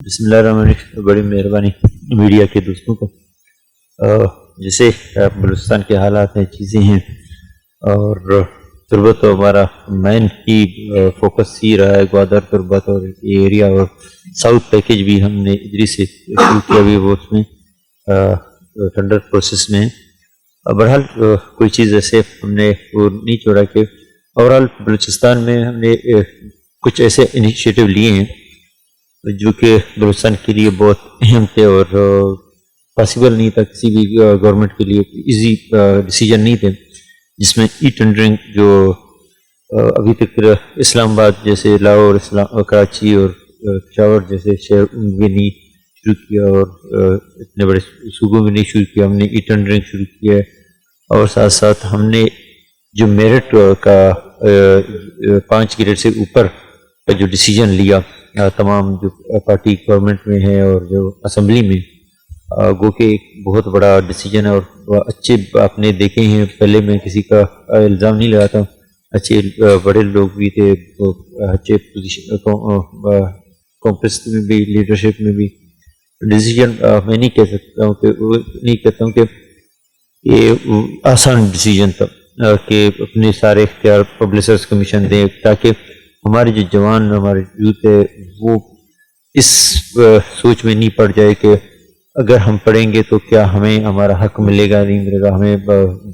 بسم اللہ الرحمن الرحیم. بڑی مہربانی میڈیا کے دوستوں کو. جیسے بلوچستان کے حالات ہیں، چیزیں ہیں، اور تربت تو ہمارا مین ہی فوکس ہی رہا ہے، گوادر تربت اور یہ ایریا، اور ساؤتھ پیکیج بھی ہم نے ادھر سے شروع کیا بھی، وہ اس میں ٹینڈر پروسیس میں ہے. بہرحال کوئی چیز ایسے ہم نے وہ نہیں چھوڑا کہ اوورال بلوچستان میں ہم نے کچھ ایسے انیشیٹو لیے ہیں جو کہ بلوچستان کے لیے بہت اہم تھے، اور پاسبل نہیں تھا کسی بھی گورنمنٹ کے لیے، ایزی ڈیسیجن نہیں تھے، جس میں ای ٹینڈرنگ جو ابھی تک اسلام آباد جیسے لاہور، کراچی اور پشاور جیسے شہر میں نہیں شروع کیا، اور اتنے بڑے صوبوں میں نہیں شروع کیا. ہم نے ای ٹینڈرنگ شروع کیا ہے، اور ساتھ ساتھ ہم نے جو میرٹ کا 5 گریڈ سے اوپر کا جو ڈیسیجن لیا تمام جو پارٹی گورنمنٹ میں ہے اور جو اسمبلی میں، گو کہ ایک بہت بڑا ڈیسیجن ہے. اور اچھے آپ نے دیکھے ہیں، پہلے میں کسی کا الزام نہیں لگاتا، اچھے بڑے لوگ بھی تھے، اچھے پوزیشن کانگریس میں بھی، لیڈرشپ میں بھی. ڈیسیجن میں نہیں کہہ سکتا ہوں کہ نہیں کہتا ہوں کہ یہ آسان ڈیسیجن تھا کہ اپنے سارے اختیار پبلسرز کمیشن دیں، تاکہ ہمارے جو جوان، ہمارے یوتھ ہے، وہ اس سوچ میں نہیں پڑ جائے کہ اگر ہم پڑھیں گے تو کیا ہمیں ہمارا حق ملے گا نہیں ملے گا، ہمیں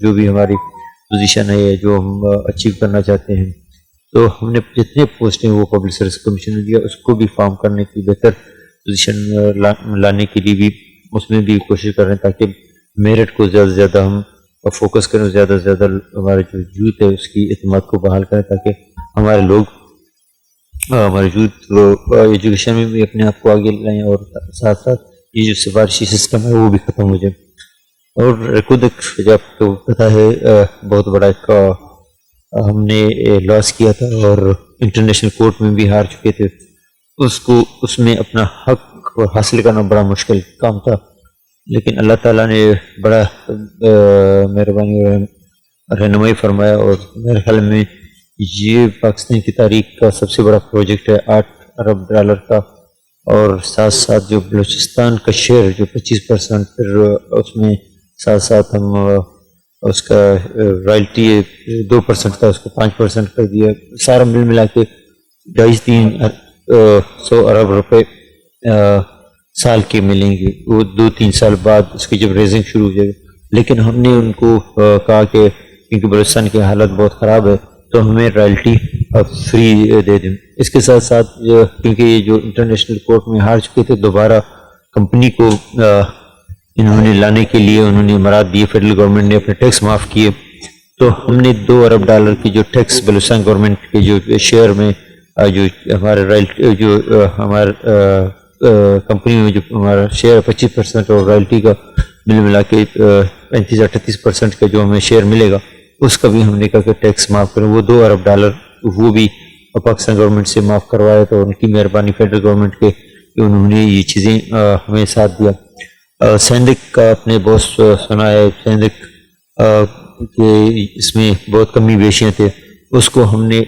جو بھی ہماری پوزیشن ہے جو ہم اچیو کرنا چاہتے ہیں. تو ہم نے جتنے پوسٹیں وہ پبلسرز کمیشن نے دیا، اس کو بھی فارم کرنے کی، بہتر پوزیشن لانے کے لیے بھی اس میں بھی کوشش کر رہے ہیں، تاکہ میرٹ کو زیادہ سے زیادہ ہم فوکس کریں، زیادہ سے زیادہ ہمارے جو یوتھ ہے اس کی اعتماد کو بحال کریں، تاکہ ہمارے لوگ ہمارے یوتھ ایجوکیشن میں بھی اپنے آپ کو آگے لائیں، اور ساتھ ساتھ یہ جو سفارشی سسٹم ہے وہ بھی ختم ہو جائے. اور خود جب آپ کو پتہ ہے بہت بڑا ایک ہم نے لاس کیا تھا، اور انٹرنیشنل کورٹ میں بھی ہار چکے تھے. اس میں اپنا حق حاصل کرنا بڑا مشکل کام تھا، لیکن اللہ تعالیٰ نے بڑا مہربانی اور رہنمائی فرمایا، اور میرے خیال میں یہ پاکستان کی تاریخ کا سب سے بڑا پروجیکٹ ہے، $8 ارب کا. اور ساتھ ساتھ جو بلوچستان کا شیئر جو 25%، پھر اس میں ساتھ ساتھ ہم اس کا رائلٹی 2% کا، اس کو 5% کر دیا. سارا ملا کے 250-300 ارب روپے سال کے ملیں گے. وہ 2-3 سال بعد اس کی جب ریزنگ شروع ہو جائے گی. لیکن ہم نے ان کو کہا کہ کیونکہ بلوچستان کی حالت بہت خراب ہے تو ہمیں رائلٹی فری دے دیں. اس کے ساتھ ساتھ کیونکہ یہ جو انٹرنیشنل کورٹ میں ہار چکے تھے، دوبارہ کمپنی کو انہوں نے لانے کے لیے انہوں نے امارات دیے، فیڈرل گورنمنٹ نے اپنے ٹیکس معاف کیے. تو ہم نے $2 ارب کی جو ٹیکس بلوچستان گورنمنٹ کے جو شیئر میں جو ہمارے رائلٹی جو ہمارے کمپنی میں جو ہمارا شیئر 25% اور رائلٹی کا ملا کے 35-38% کا جو ہمیں شیئر ملے گا، اس کا بھی ہم نے کہا کہ ٹیکس معاف کریں. وہ $2 ارب وہ بھی پاکستان گورنمنٹ سے معاف کروایا، تو ان کی مہربانی فیڈرل گورنمنٹ کے کہ انہوں نے یہ چیزیں ہمیں ساتھ دیا. سینڈک کا آپ نے بہت سنا ہے، سینڈک کہ اس میں بہت کمی بیشیاں تھے، اس کو ہم نے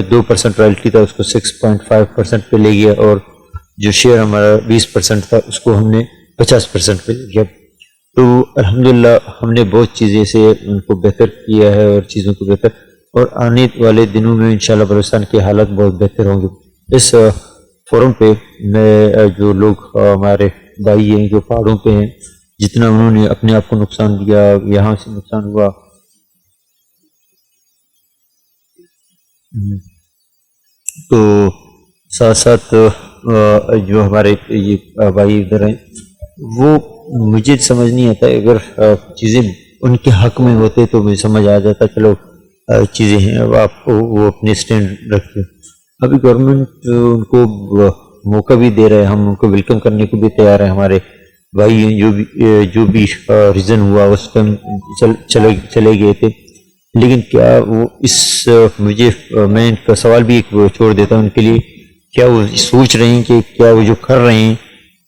2% رائلٹی تھا، اس کو 6.5% پہ لے گیا، اور جو شیئر ہمارا 20% تھا اس کو ہم نے 50% پہ لے گیا. تو الحمدللہ ہم نے بہت چیزیں سے ان کو بہتر کیا ہے، اور چیزوں کو بہتر، اور آنے والے دنوں میں انشاءاللہ بلوچستان کی حالت بہت بہتر ہوں گے. اس فورم پہ میں جو لوگ ہمارے بھائی ہیں جو پہاڑوں پہ ہیں، جتنا انہوں نے اپنے آپ کو نقصان دیا، یہاں سے نقصان ہوا، تو ساتھ ساتھ جو ہمارے یہ بھائی ادھر ہیں، وہ مجھے سمجھ نہیں آتا. اگر چیزیں ان کے حق میں ہوتے تو مجھے سمجھ آ جاتا، چلو چیزیں ہیں، اب آپ وہ اپنے سٹینڈ رکھتے. ابھی گورنمنٹ ان کو موقع بھی دے رہے ہیں، ہم ان کو ویلکم کرنے کو بھی تیار ہیں. ہمارے بھائی جو بھی ریزن ہوا اس ٹائم چلے گئے تھے، لیکن کیا وہ مجھے میں ان کا سوال بھی ایک چھوڑ دیتا ہوں ان کے لیے، کیا وہ سوچ رہے ہیں کہ کیا وہ جو کر رہے ہیں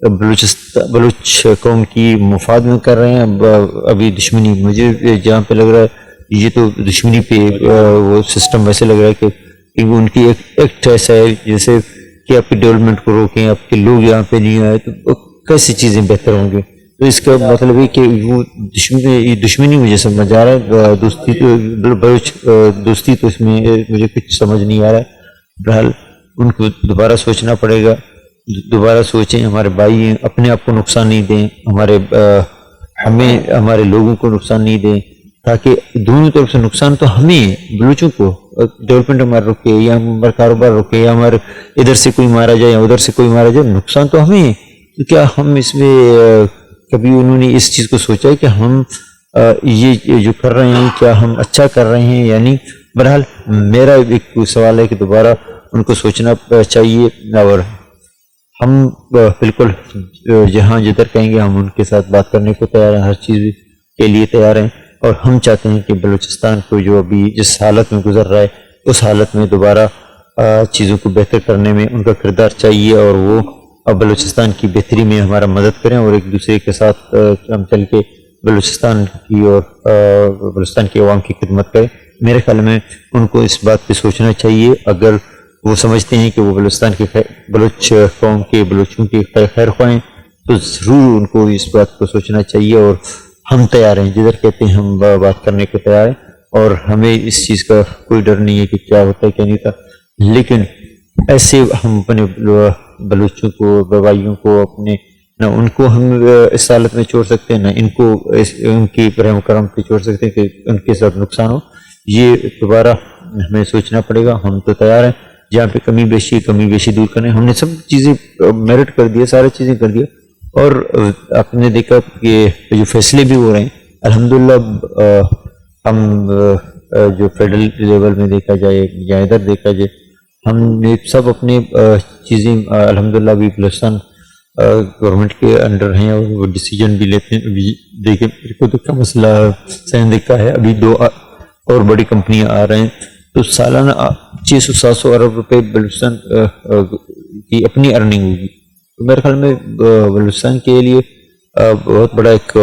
بلوچ قوم کی مفاد میں کر رہے ہیں ابھی دشمنی؟ مجھے جہاں پہ لگ رہا ہے یہ تو دشمنی پہ وہ سسٹم ویسے لگ رہا ہے کہ ان کی ایک ایکٹ ایسا ہے جیسے کہ آپ کی ڈیولپمنٹ کو روکیں، آپ کے لوگ یہاں پہ نہیں آئے تو کیسی چیزیں بہتر ہوں گی. تو اس کا مطلب ہے کہ وہ دشمنی مجھے سمجھ آ رہا ہے، دوستی تو بلوچ دوستی تو اس میں مجھے کچھ سمجھ نہیں آ رہا ہے. بہرحال ان کو دوبارہ سوچنا پڑے گا، دوبارہ سوچیں، ہمارے بھائی ہیں، اپنے آپ کو نقصان نہیں دیں، ہمیں ہمارے لوگوں کو نقصان نہیں دیں، تاکہ دونوں طرف سے نقصان تو ہمیں ہے، بلوچوں کو ڈیولپمنٹ ہمارا رکے یا ہمارا کاروبار رکے یا ہمارے ادھر سے کوئی مارا جائے یا ادھر سے کوئی مارا جائے، نقصان تو ہمیں ہے. تو کیا ہم اس میں کبھی انہوں نے اس چیز کو سوچا ہے کہ ہم یہ جو کر رہے ہیں کیا ہم اچھا کر رہے ہیں یا نہیں؟ بہرحال میرا ایک سوال ہے کہ دوبارہ ان کو سوچنا چاہیے، اور ہم بالکل جہاں جدھر کہیں گے ہم ان کے ساتھ بات کرنے کو تیار ہیں، ہر چیز کے لیے تیار ہیں. اور ہم چاہتے ہیں کہ بلوچستان کو جو ابھی جس حالت میں گزر رہا ہے اس حالت میں دوبارہ چیزوں کو بہتر کرنے میں ان کا کردار چاہیے، اور وہ بلوچستان کی بہتری میں ہمارا مدد کریں، اور ایک دوسرے کے ساتھ ہم چل کے بلوچستان کی اور بلوچستان کی عوام کی خدمت کریں. میرے خیال میں ان کو اس بات پہ سوچنا چاہیے. اگر وہ سمجھتے ہیں کہ وہ بلوچستان کے بلوچ قوم کے بلوچوں کے خیر خواہ ہیں تو ضرور ان کو اس بات کو سوچنا چاہیے. اور ہم تیار ہیں، جدھر کہتے ہیں ہم بات کرنے کو تیار ہیں، اور ہمیں اس چیز کا کوئی ڈر نہیں ہے کہ کیا ہوتا ہے کیا نہیں ہوتا. لیکن ایسے ہم اپنے بلوچوں کو، بھائیوں کو، اپنے نہ ان کو ہم اس حالت میں چھوڑ سکتے ہیں، نہ ان کو ان کی رحم کرم پہ چھوڑ سکتے ہیں کہ ان کے ساتھ نقصان ہو. یہ دوبارہ ہمیں سوچنا پڑے گا. ہم تو تیار ہیں، جہاں پہ کمی بیشی دور کریں. ہم نے سب چیزیں میرٹ کر دیا، ساری چیزیں کر دیا، اور آپ نے دیکھا کہ جو فیصلے بھی ہو رہے ہیں الحمدللہ. ہم جو فیڈرل لیول میں دیکھا جائے یا ادھر دیکھا جائے، ہم نے سب اپنے چیزیں الحمدللہ بھی بلوچستان گورنمنٹ کے انڈر ہیں، اور وہ ڈیسیجن بھی لیتے ہیں. ابھی دیکھیں میرے کو تو مسئلہ سندھ کا ہے، ابھی 2 اور بڑی کمپنیاں آ رہے ہیں، تو سالانہ 600-700 ارب روپے بلوچستان کی اپنی ارننگ ہوگی. تو میرے خیال میں بلوچستان کے لیے بہت بڑا ایک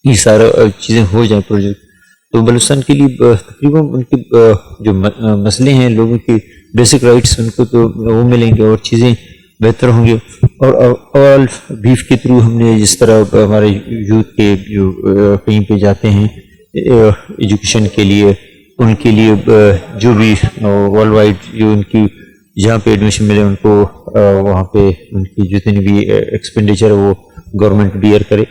یہ سارا چیزیں ہو جائیں پروجیکٹ، تو بلوچستان کے لیے تقریباً ان کے جو مسئلے ہیں، لوگوں کی بیسک رائٹس ان کو تو وہ ملیں گے اور چیزیں بہتر ہوں گے. اور بیف کے تھرو ہم نے جس طرح ہمارے یوتھ کے جو کہیں پہ جاتے ہیں ایجوکیشن کے لیے، ان کے لیے جو بھی ورلڈ وائڈ جو ان کی جہاں پہ ایڈمیشن ملے ان کو وہاں پہ ان کی جتنی بھی ایکسپینڈیچر ہے وہ گورنمنٹ بیئر کرے.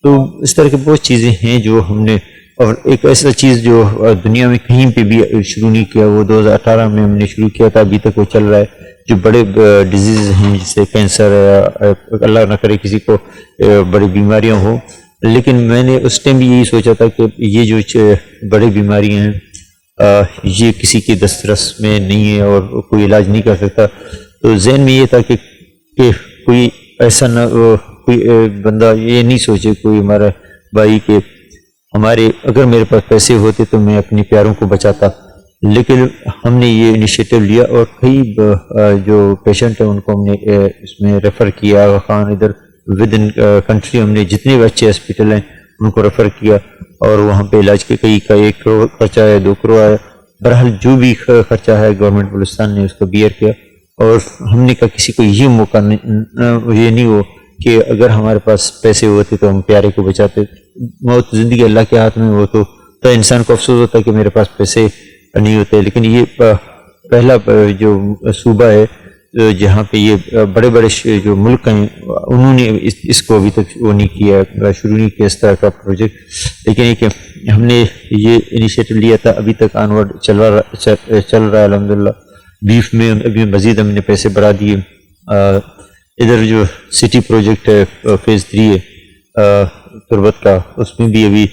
تو اس طرح کی بہت چیزیں ہیں جو ہم نے. اور ایک ایسا چیز جو دنیا میں کہیں پہ بھی شروع نہیں کیا، وہ 2018 میں ہم نے شروع کیا تھا، ابھی تک وہ چل رہا ہے. جو بڑے ڈیزیز ہیں جیسے کینسر، اللہ نہ کرے کسی کو بڑی بیماریاں ہوں، لیکن میں نے اس ٹائم بھی یہی سوچا تھا کہ یہ جو بڑی بیماریاں ہیں یہ کسی کی دسترس میں نہیں ہے اور کوئی علاج نہیں کر سکتا. تو ذہن میں یہ تھا کہ کوئی ایسا نہ کوئی بندہ یہ نہیں سوچے، کوئی ہمارا بھائی کہ اگر میرے پاس پیسے ہوتے تو میں اپنے پیاروں کو بچاتا. لیکن ہم نے یہ انیشیٹو لیا اور کئی جو پیشنٹ ہیں ان کو ہم نے اس میں ریفر کیا. خان ادھر ود ان کنٹری ہم نے جتنے بھی اچھے ہاسپٹل ہیں ان کو ریفر کیا، اور وہاں پہ علاج کے کئی کا 1 کروڑ خرچہ ہے، 2 کروڑ ہے. بہرحال جو بھی خرچہ ہے گورنمنٹ بلوچستان نے اس کو بیئر کیا. اور ہم نے کہا کسی کو یہ موقع یہ نہیں ہو کہ اگر ہمارے پاس پیسے ہوتے تو ہم پیارے کو بچاتے. موت زندگی اللہ کے ہاتھ میں ہو تو انسان کو افسوس ہوتا ہے کہ میرے پاس پیسے نہیں ہوتے. لیکن یہ پہلا جو صوبہ ہے جہاں پہ یہ بڑے بڑے جو ملک ہیں انہوں نے اس کو ابھی تک وہ نہیں کیا، شروع نہیں کیا اس طرح کا پروجیکٹ. لیکن یہ کہ ہم نے یہ انیشیٹو لیا تھا، ابھی تک آنورڈ چل رہا ہے الحمدللہ. بیف میں ابھی مزید ہم نے پیسے بڑھا دیے. ادھر جو سٹی پروجیکٹ ہے فیز 3 ہے تربت کا، اس میں بھی ابھی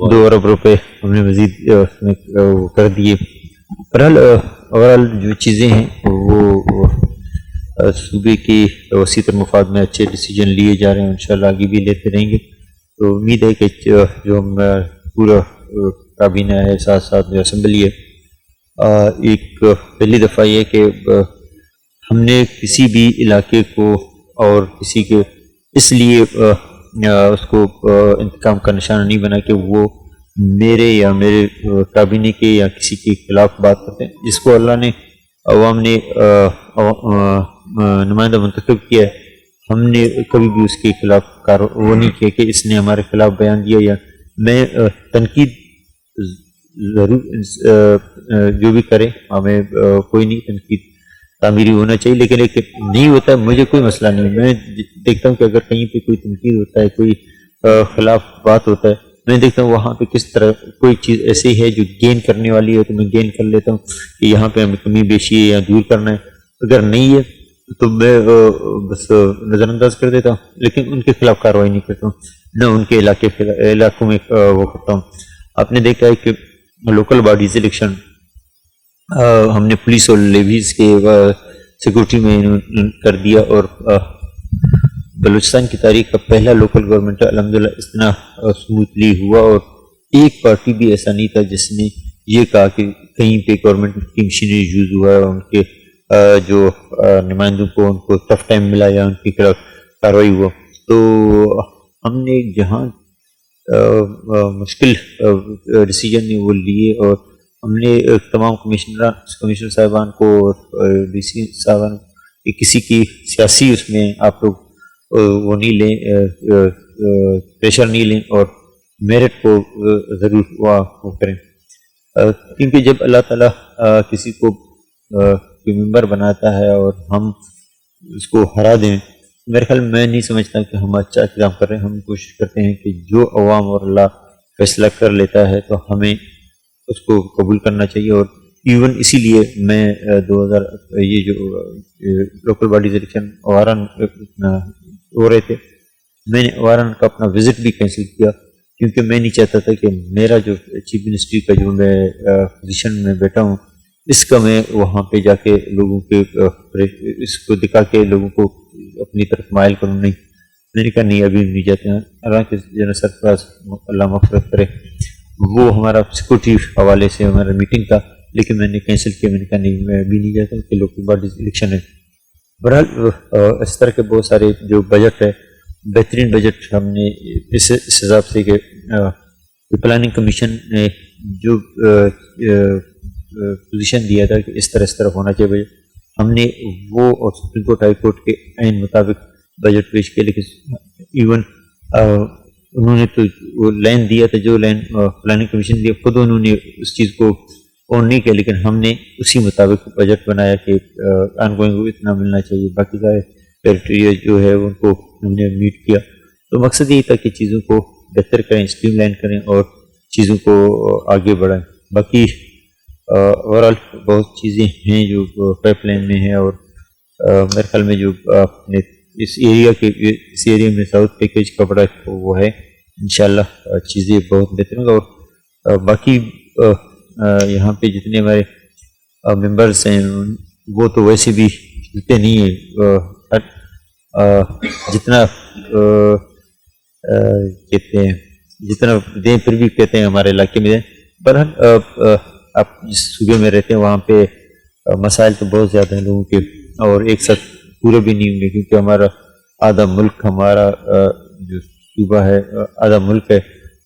2 ارب روپے ہم نے مزید کر دیے. بہرحال اوورال جو چیزیں ہیں وہ صوبے کی وسیع تر مفاد میں اچھے ڈیسیجن لیے جا رہے ہیں، انشاءاللہ آگے بھی لیتے رہیں گے. تو امید ہے کہ جو ہم پورا کابینہ ہے ساتھ ساتھ جو اسمبلی ہے، ایک پہلی دفعہ یہ کہ ہم نے کسی بھی علاقے کو اور کسی کے اس لیے اس کو انتقام کا نشانہ نہیں بنا کہ وہ میرے یا میرے کابینہ کے یا کسی کے خلاف بات کرتے ہیں. جس کو اللہ نے عوام نے نمائندہ منتخب کیا ہے، ہم نے کبھی بھی اس کے خلاف وہ نہیں کیا کہ اس نے ہمارے خلاف بیان دیا، یا میں تنقید ضرور جو بھی کرے ہمیں کوئی نہیں، تنقید تعمیری ہونا چاہیے، لیکن ایک نہیں ہوتا ہے مجھے کوئی مسئلہ نہیں، میں دیکھتا ہوں کہ اگر کہیں پہ کوئی تنقید ہوتا ہے، کوئی خلاف بات ہوتا ہے، میں دیکھتا ہوں وہاں پہ کس طرح کوئی چیز ایسی ہے جو گین کرنے والی ہے تو میں گین کر لیتا ہوں کہ یہاں پہ ہمیں کمی بیشی ہے یا دور کرنا ہے، اگر نہیں ہے تو میں بس نظر انداز کر دیتا ہوں، لیکن ان کے خلاف کارروائی نہیں کرتا ہوں، نہ ان کے علاقوں میں وہ کرتا ہوں۔ آپ نے دیکھا ہے کہ لوکل باڈیز الیکشن ہم نے پولیس اور لیویز کے سیکورٹی میں کر دیا، اور بلوچستان کی تاریخ کا پہلا لوکل گورنمنٹ الحمدللہ اتنا سموتھلی ہوا، اور ایک پارٹی بھی ایسا نہیں تھا جس نے یہ کہا کہ کہیں پہ گورنمنٹ کی مشینری یوز ہوا ہے، ان کے جو نمائندوں کو ان کو ٹف ٹائم ملا یا ان کے خلاف کارروائی ہوا۔ تو ہم نے جہاں مشکل ڈیسیجن وہ لیے، اور ہم نے تمام کمشنر صاحبان کو اور ڈی سی صاحبان کسی کی سیاسی اس میں آپ لوگ وہ نہیں لیں، پریشر نہیں لیں، اور میرٹ کو ضرور وہ کریں، کیونکہ جب اللہ تعالیٰ کسی کو ممبر بناتا ہے اور ہم اس کو ہرا دیں، میرے خیال میں نہیں سمجھتا کہ ہم اچھا اقدام کر رہے ہیں۔ ہم کوشش کرتے ہیں کہ جو عوام اور اللہ فیصلہ کر لیتا ہے تو ہمیں اس کو قبول کرنا چاہیے، اور ایون اسی لیے میں 2000 یہ جو لوکل باڈیز الیکشن اوارن ہو رہے تھے، میں نے اوارن کا اپنا وزٹ بھی کینسل کیا، کیونکہ میں نہیں چاہتا تھا کہ میرا جو چیف منسٹری کا جو میں پوزیشن میں بیٹھا ہوں اس کا میں وہاں پہ جا کے لوگوں کے اس کو دکھا کے لوگوں کو اپنی طرف مائل کروں، نہیں، میں نے کہا نہیں ابھی نہیں جاتے ہیں، حالانکہ جنرل سرفراز اللہ مغفرت کرے وہ ہمارا سیکورٹی حوالے سے ہمارا میٹنگ تھا، لیکن میں نے کینسل کیا، میں نے کہا نہیں میں ابھی نہیں جاتا کہ لوکل باڈیز الیکشن ہے۔ بہرحال اس طرح کے بہت سارے جو بجٹ ہے، بہترین بجٹ ہم نے اس حساب سے کہ پلاننگ کمیشن نے جو پوزیشن دیا تھا کہ اس طرح ہونا چاہیے بجٹ، ہم نے وہ اور سپریم کورٹ ہائی کورٹ کے عین مطابق بجٹ پیش کیا، لیکن ایون انہوں نے تو وہ لائن دیا تھا جو لائن پلاننگ کمیشن دیا، خود انہوں نے اس چیز کو آن نہیں کیا، لیکن ہم نے اسی مطابق بجٹ بنایا کہ آن گوئنگ کو اتنا ملنا چاہیے، باقی کا کرائٹیریا جو ہے ان کو ہم نے میٹ کیا۔ تو مقصد یہ تھا کہ چیزوں کو بہتر کریں، اسٹریم لائن کریں اور چیزوں کو آگے بڑھائیں۔ باقی اوورآل بہت چیزیں ہیں جو پائپ لائن میں ہیں، اور میرے خیال میں جو آپ نے اس ایریا میں ساؤتھ پیکیج کا بڑا وہ ہے، انشاءاللہ چیزیں بہت بہتر ہوں گا۔ اور باقی یہاں پہ جتنے ہمارے ممبرس ہیں وہ تو ویسے بھی ملتے نہیں ہیں، جتنا کہتے ہیں جتنا دیں پھر بھی کہتے ہیں ہمارے علاقے میں دیں۔ بہرحال آپ جس صوبے میں رہتے ہیں وہاں پہ مسائل تو بہت زیادہ ہیں لوگوں کے، اور ایک ساتھ پورے بھی نہیں ہوں گے، کیونکہ ہمارا آدھا ملک ہمارا جو صوبہ ہے آدھا ملک ہے،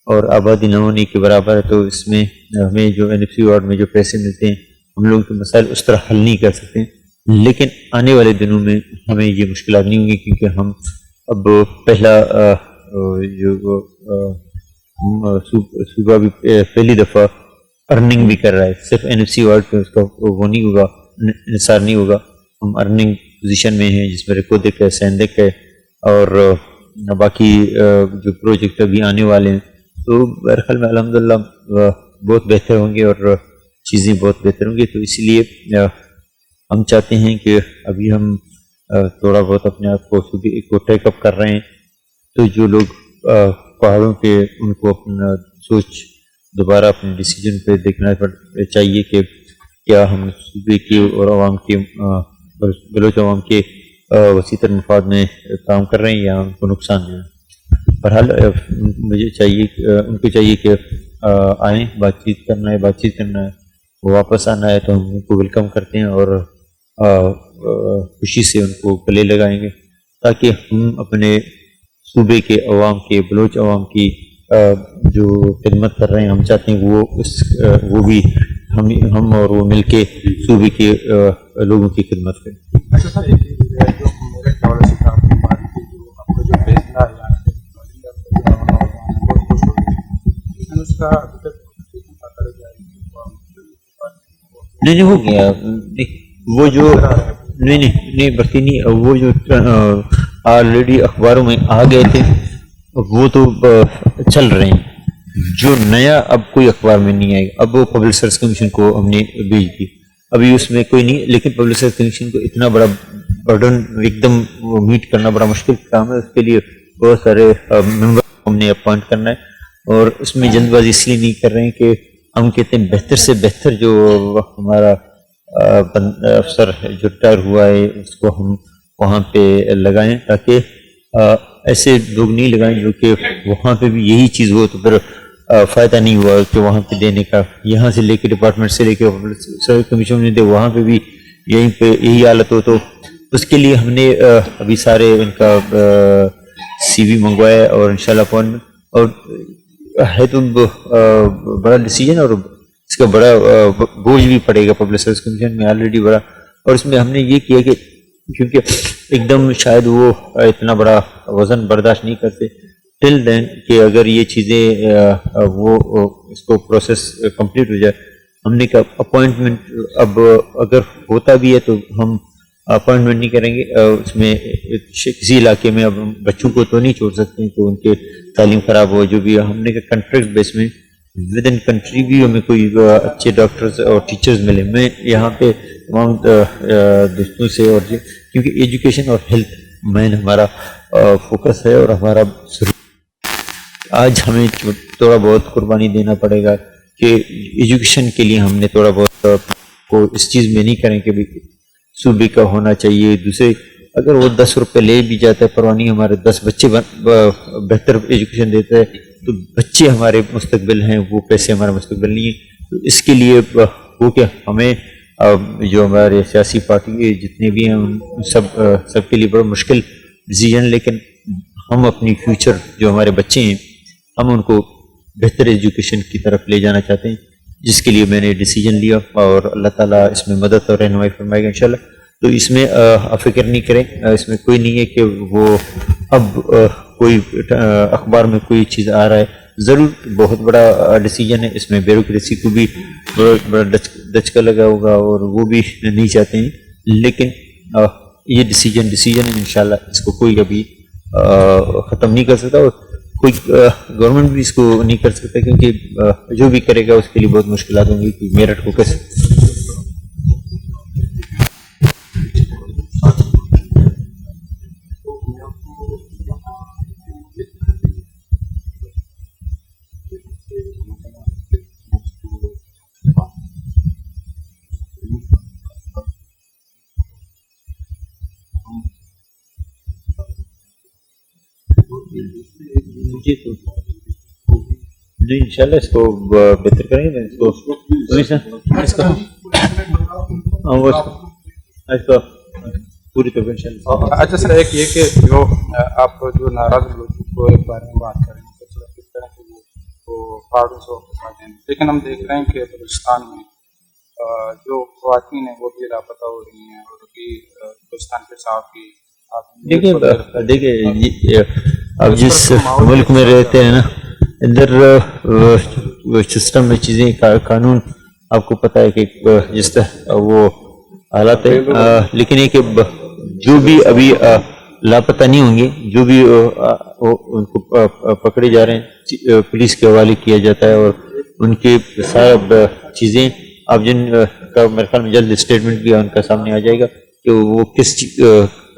اور آبادی نہ ہونے کے برابر ہے، تو اس میں ہمیں جو NFC وارڈ میں جو پیسے ملتے ہیں ہم لوگوں کے مسائل اس طرح حل نہیں کر سکتے، لیکن آنے والے دنوں میں ہمیں یہ مشکلات نہیں ہوں گی، کیونکہ ہم اب پہلا جو صوبہ بھی پہلی دفعہ ارننگ بھی کر رہا ہے، صرف NFC وارڈ پہ اس کا وہ نہیں ہوگا، انحصار نہیں ہوگا، ہم ارننگ پوزیشن میں ہیں جس میں ریکودک ہے، سیندک ہے، اور باقی جو پروجیکٹ ابھی آنے والے ہیں، تو میرے خیال میں الحمدللہ بہت بہتر ہوں گے اور چیزیں بہت بہتر ہوں گی۔ تو اس لیے ہم چاہتے ہیں کہ ابھی ہم تھوڑا بہت اپنے آپ کو ٹیک اپ کر رہے ہیں، تو جو لوگ پہاڑوں پہ ان کو اپنا سوچ دوبارہ اپنے ڈیسیجن پہ دیکھنا چاہیے کہ کیا ہم صوبے کی اور عوام کے بلوچ عوام کے وسیع تر مفاد میں کام کر رہے ہیں یا ان کو نقصان دے رہے ہیں۔ بہرحال مجھے چاہیے ان کو چاہیے کہ آئیں، بات چیت کرنا ہے، وہ واپس آنا ہے تو ہم ان کو ویلکم کرتے ہیں اور خوشی سے ان کو گلے لگائیں گے، تاکہ ہم اپنے صوبے کے عوام کے بلوچ عوام کی جو خدمت کر رہے ہیں، ہم چاہتے ہیں وہ بھی ہم اور وہ مل کے صوبے کی لوگوں کی خدمت کریں. اچھا سر، ایک چیز ہے جو میرے خیال سے آپ کی بات کی، جو آپ کا جو فیصلہ ہے یہاں سے بہت خوش ہو گئی، لیکن اس کا ابھی تک پتہ لگ جائے نہیں ہو گیا. وہ جو نہیں برتی نہیں، وہ جو آلریڈی اخباروں میں آ گئے تھے وہ تو چل رہے ہیں. جو نیا اب کوئی اخبار میں نہیں آئے گا. اب وہ پبلک سروس کمیشن کو ہم نے بھیج دی، ابھی اس میں کوئی نہیں. لیکن پبلک سروس کمیشن کو اتنا بڑا برڈن ایک دم میٹ کرنا بڑا مشکل کام ہے. اس کے لیے بہت سارے ممبر ہم نے اپوائنٹ کرنا ہے، اور اس میں جلد بازی اس لیے نہیں کر رہے ہیں کہ ہم کہتے ہیں بہتر سے بہتر جو ہمارا افسر جو ریٹائر ہوا ہے اس کو ہم وہاں پہ لگائیں، تاکہ ایسے لوگ نہیں لگائیں جو کہ وہاں پہ بھی یہی چیز ہو تو پھر فائدہ نہیں ہوا کہ وہاں پہ دینے کا. یہاں سے لے کے ڈپارٹمنٹ سے لے کے سروس کمیشن میں دے، وہاں پہ بھی یہیں پہ یہی حالت ہو. تو اس کے لیے ہم نے ابھی سارے ان کا سی وی منگوایا اور انشاءاللہ اپوائنٹمنٹ، اور ہے تو بڑا ڈیسیجن اور اس کا بڑا بوجھ بھی پڑے گا پبلک سروس کمیشن میں آلریڈی بڑا. اور اس میں ہم نے یہ کیا کہ کیونکہ ایک دم شاید وہ اتنا بڑا وزن برداشت نہیں کرتے ٹل دین کہ اگر یہ چیزیں وہ اس کو پروسیس کمپلیٹ ہو جائے. ہم نے کہا اپوائنٹمنٹ اب اگر ہوتا بھی ہے تو ہم اپوائنٹمنٹ نہیں کریں گے. اس میں کسی علاقے میں اب ہم بچوں کو تو نہیں چھوڑ سکتے ہیں کہ ان کے تعلیم خراب ہو. جو بھی ہم نے کہا کنٹریکٹ بیس میں ود ان کنٹری بھی ہمیں کوئی اچھے ڈاکٹرز اور ٹیچرز ملے. میں یہاں پہ تمام دوستوں سے اور کیونکہ ایجوکیشن اور ہیلتھ مین ہمارا فوکس ہے اور ہمارا آج ہمیں تھوڑا بہت قربانی دینا پڑے گا کہ ایجوکیشن کے لیے ہم نے تھوڑا بہت کو اس چیز میں نہیں کریں کہ صوبے کا ہونا چاہیے. دوسرے اگر وہ 10 روپے لے بھی جاتا ہے پروانی، ہمارے 10 بچے بہتر ایجوکیشن دیتا ہے تو بچے ہمارے مستقبل ہیں، وہ پیسے ہمارا مستقبل نہیں ہے. تو اس کے لیے وہ کہ ہمیں جو ہمارے سیاسی پارٹی جتنے بھی ہیں ان سب کے لیے بڑا مشکل ڈیسیجن، لیکن ہم اپنی فیوچر جو ہمارے بچے ہیں ہم ان کو بہتر ایجوکیشن کی طرف لے جانا چاہتے ہیں، جس کے لیے میں نے ڈیسیجن لیا اور اللہ تعالیٰ اس میں مدد اور رہنمائی فرمائے گا انشاءاللہ. تو اس میں فکر نہیں کریں، اس میں کوئی نہیں ہے کہ وہ اب کوئی اخبار میں کوئی چیز آ رہا ہے. ضرور بہت بڑا ڈیسیجن ہے، اس میں بیوروکریسی کو بھی بڑا دچکا لگا ہوگا اور وہ بھی نہیں چاہتے ہیں، لیکن یہ ڈیسیجن ہے. انشاءاللہ اس کو کوئی ابھی ختم نہیں کر سکتا اور کوئی گورنمنٹ بھی اس کو نہیں کر سکتا، کیونکہ جو بھی کرے گا اس کے لیے بہت مشکلات ہوں گی کہ میرٹھ کو کیسے. جی تو نہیں انشاءاللہ اس کو بہتر کریں گے. اس کو پوری طرح انشاءاللہ. اچھا سر، ایک یہ کہ جو آپ جو ناراض لوگوں کو ایک بارے میں بات کریں گے کس طرح کے وہ کارڈوں سے واپس آ جائیں، لیکن ہم دیکھ رہے ہیں کہ بلوچستان میں جو خواتین ہیں وہ بھی لاپتہ ہو رہی ہیں، اور بھی بلوچستان کے ساتھ بھی دیکھیے اب جس ملک میں رہتے ہیں نا ادھر سسٹم میں چیزیں قانون آپ کو پتہ ہے کہ جس طرح وہ حالات ہے، لیکن یہ کہ جو بھی ابھی لاپتہ نہیں ہوں گے، جو بھی ان کو پکڑے جا رہے ہیں پولیس کے حوالے کیا جاتا ہے، اور ان کی سارا چیزیں آپ جن کا میرے خیال میں جلد اسٹیٹمنٹ بھی ان کا سامنے آ جائے گا کہ وہ کس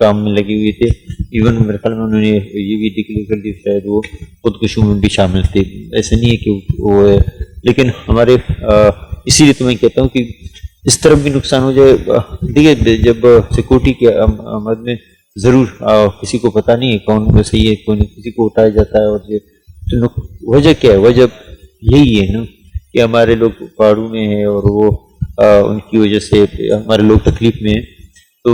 کام میں لگے ہوئے تھے. ایون میرے خیال میں انہوں نے یہ بھی ڈکلیئر کر دی شاید وہ خودکشیوں میں بھی شامل تھے. ایسے نہیں ہے کہ وہ ہے، لیکن ہمارے اسی لیے تو میں کہتا ہوں کہ اس طرف بھی نقصان ہو جائے. دیکھیے جب سیکورٹی کے آمد میں ضرور کسی کو پتہ نہیں ہے کون صحیح ہے کون، کسی کو اٹھایا جاتا ہے، اور وجہ کیا ہے؟ وجہ یہی ہے نا کہ ہمارے لوگ پہاڑوں میں ہیں اور وہ ان کی وجہ سے ہمارے لوگ تکلیف میں ہیں. تو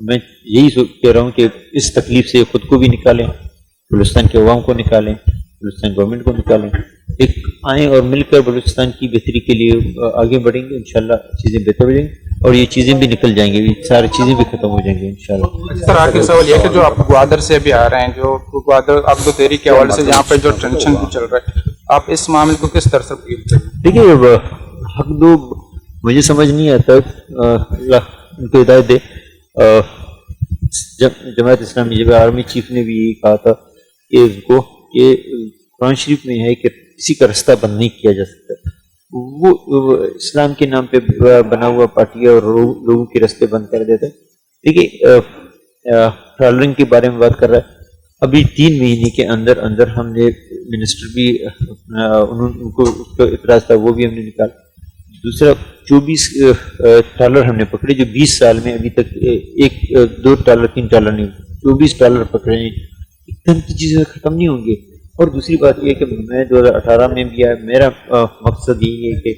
میں یہی کہہ رہا ہوں کہ اس تکلیف سے خود کو بھی نکالیں، بلوچستان کے عوام کو نکالیں، بلوچستان گورنمنٹ کو نکالیں، ایک آئیں اور مل کر بلوچستان کی بہتری کے لیے آگے بڑھیں گے. انشاءاللہ چیزیں بہتر ہو جائیں گی. اور یہ چیزیں بھی نکل جائیں گی, ساری چیزیں بھی ختم ہو جائیں گی انشاءاللہ. سر آخری سوال یہ کہ جو آپ گوادر سے بھی آ رہے ہیں, جو گوادر آپ کو تحریک کے حوالے سے جہاں پہ جو ٹینشن بھی چل رہا ہے, آپ اس معاملے کو کس طرح سے فیل کریں گے؟ دیکھیے حق دو مجھے سمجھ نہیں آتا, اللہ ان کو ہدایت دے. جماعت اسلامی جب آرمی چیف نے بھی یہی کہا تھا کہ اس کو کہ قرآن شریف میں ہے کہ کسی کا رستہ بند نہیں کیا جا سکتا. وہ اسلام کے نام پہ بنا ہوا پارٹی ہے اور لوگوں کے رستے بند کر دیتا ہے. دیکھیے ٹرالرنگ کے بارے میں بات کر رہا ہے, ابھی 3 مہینے کے اندر اندر ہم نے منسٹر بھی ان کو اعتراض تھا وہ بھی ہم نے نکالا. دوسرا 24 ٹرالر ہم نے پکڑے جو 20 سال میں ابھی تک 2 ٹرالر 3 ٹرالر نہیں, 24 ٹرالر پکڑے ہیں. اتنی کی چیزیں ختم نہیں ہوں گی. اور دوسری بات یہ کہ میں 2018 میں بھی آیا, میرا مقصد یہی ہے کہ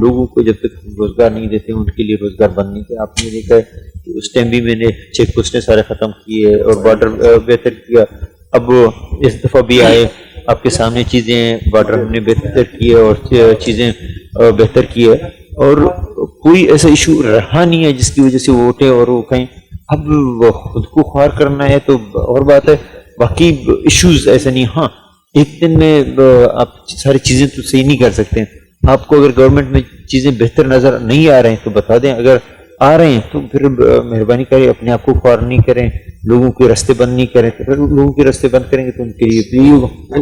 لوگوں کو جب تک روزگار نہیں دیتے ان کے لیے روزگار بند نہیں کیا. آپ نے دیکھا ہے کہ اس ٹائم بھی میں نے چیک پوسٹیں سارے ختم کیے اور بارڈر بہتر کیا. اب اس دفعہ بھی آئے آپ کے سامنے چیزیں, بارڈر ہم نے بہتر کیے اور چیزیں بہتر کی ہے, اور کوئی ایسا ایشو رہا نہیں ہے جس کی وجہ سے وہ اٹھے اور وہ کہیں. اب خود کو خوار کرنا ہے تو اور بات ہے, باقی ایشوز ایسے نہیں. ہاں ایک دن میں آپ ساری چیزیں تو صحیح نہیں کر سکتے. آپ کو اگر گورنمنٹ میں چیزیں بہتر نظر نہیں آ رہے ہیں تو بتا دیں, اگر آ رہے ہیں تو پھر مہربانی کریں اپنے آپ کو خوار نہیں کریں, لوگوں کے راستے بند نہیں کریں. اگر لوگوں کے راستے بند کریں گے تو ان کے لیے بھی ہوگا.